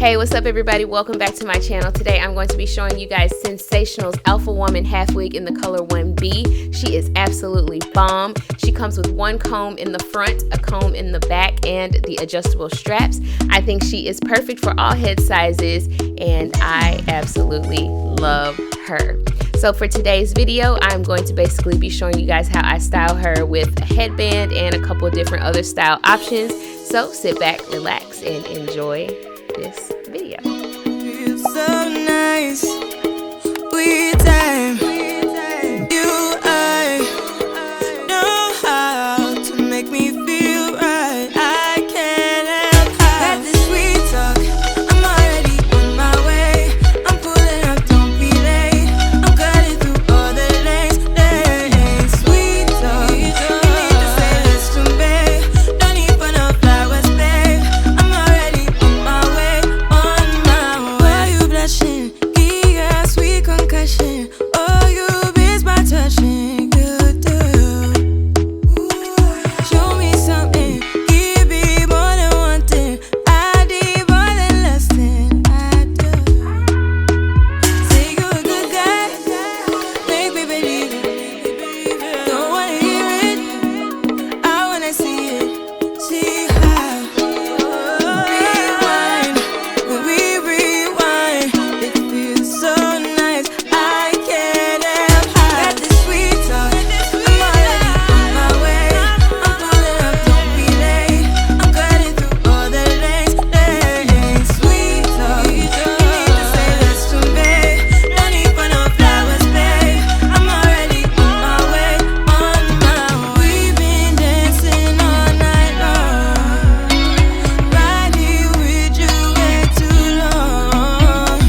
Hey, what's up everybody? Welcome back to my channel. Today I'm going to be showing you guys Sensationnel's Alpha Woman half wig in the color 1B. She is absolutely bomb. She comes with one comb in the front, a comb in the back, and the adjustable straps. I think she is perfect for all head sizes, and I absolutely love her. So for today's video, I'm going to basically be showing you guys how I style her with a headband and a couple of different other style options. So sit back, relax, and enjoy this video. Feels so nice with time. You know how to make me feel right. I can't help had this sweet talk. I'm already on my way. I'm pulling up, don't be late. I'm cutting through all the lanes. Sweet talk. You need to say less to me. Don't need for no flowers, babe. I'm already on my way. Why you blushing? Give a sweet concussion. Oh, you miss my touching. You do. Show me something. Give me more than one thing. I need more than less than I do. Say you a good guy. Make me believe it. Don't wanna hear it. I wanna see it. See how rewind. When we rewind, it feels so nice. I can't help got this sweet talk. I'm already on my way. I'm pulling up, don't be late. I'm cutting through all the lanes. Sweet talk. You need to say less to me. No need for no flowers, babe. I'm already on my way. We've been dancing all night long. Right here with you way too long.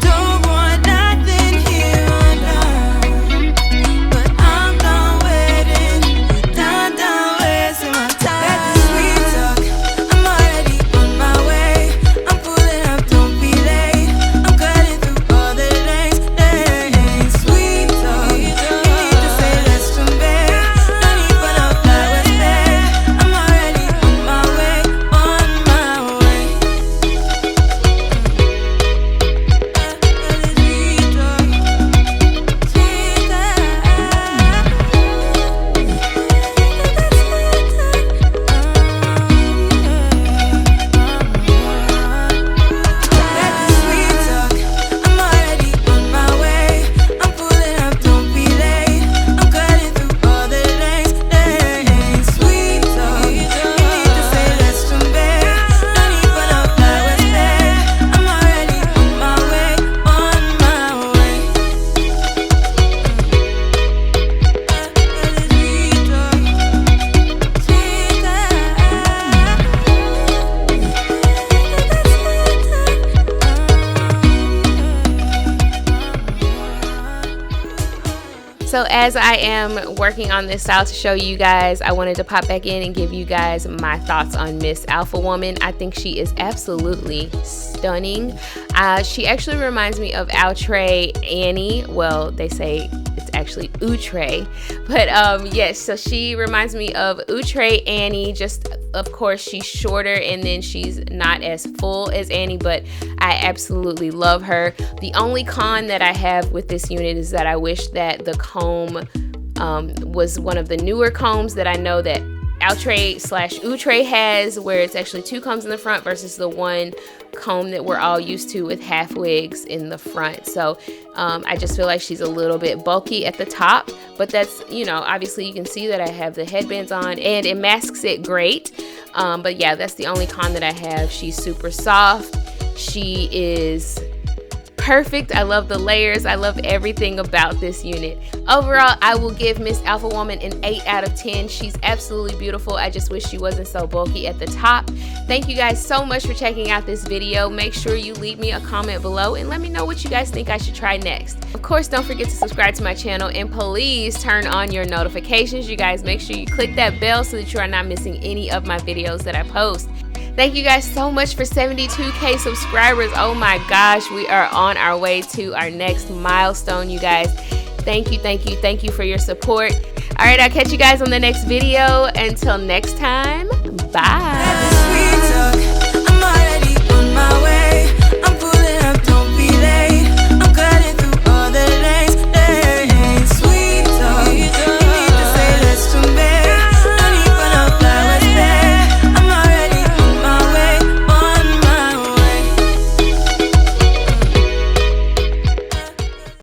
Don't want nothing here or now. But I'm done waiting. Done wasting my time. Got this sweet talk. I'm already on my way. I'm pulling up, don't be late. I'm cutting through all the lanes. Sweet talk. You need to say less to me. No need for no flowers, babe. I'm already on my way. So as I am working on this style to show you guys, I wanted to pop back in and give you guys my thoughts on Miss Alpha Woman. I think she is absolutely stunning. She actually reminds me of Outre Annie. Well, they say it's actually Outre, but yes, so she reminds me of Outre Annie. Just of course she's shorter and then she's not as full as Annie, but I absolutely love her. The only con that I have with this unit is that I wish that the comb was one of the newer combs that I know that Outre/Outre has, where it's actually two combs in the front versus the one comb that we're all used to with half wigs in the front. So I just feel like she's a little bit bulky at the top, but that's, you know, obviously you can see that I have the headbands on and it masks it great. But yeah, that's the only con that I have. She's super soft. She is perfect. I love the layers. I love everything about this unit. Overall, I will give Miss Alpha Woman an 8 out of 10. She's absolutely beautiful. I just wish she wasn't so bulky at the top. Thank you guys so much for checking out this video. Make sure you leave me a comment below and let me know what you guys think I should try next. Of course, don't forget to subscribe to my channel and please turn on your notifications. You guys make sure you click that bell so that you are not missing any of my videos that I post. Thank you guys so much for 72K subscribers. Oh my gosh, we are on our way to our next milestone, you guys. Thank you for your support. All right, I'll catch you guys on the next video. Until next time, bye.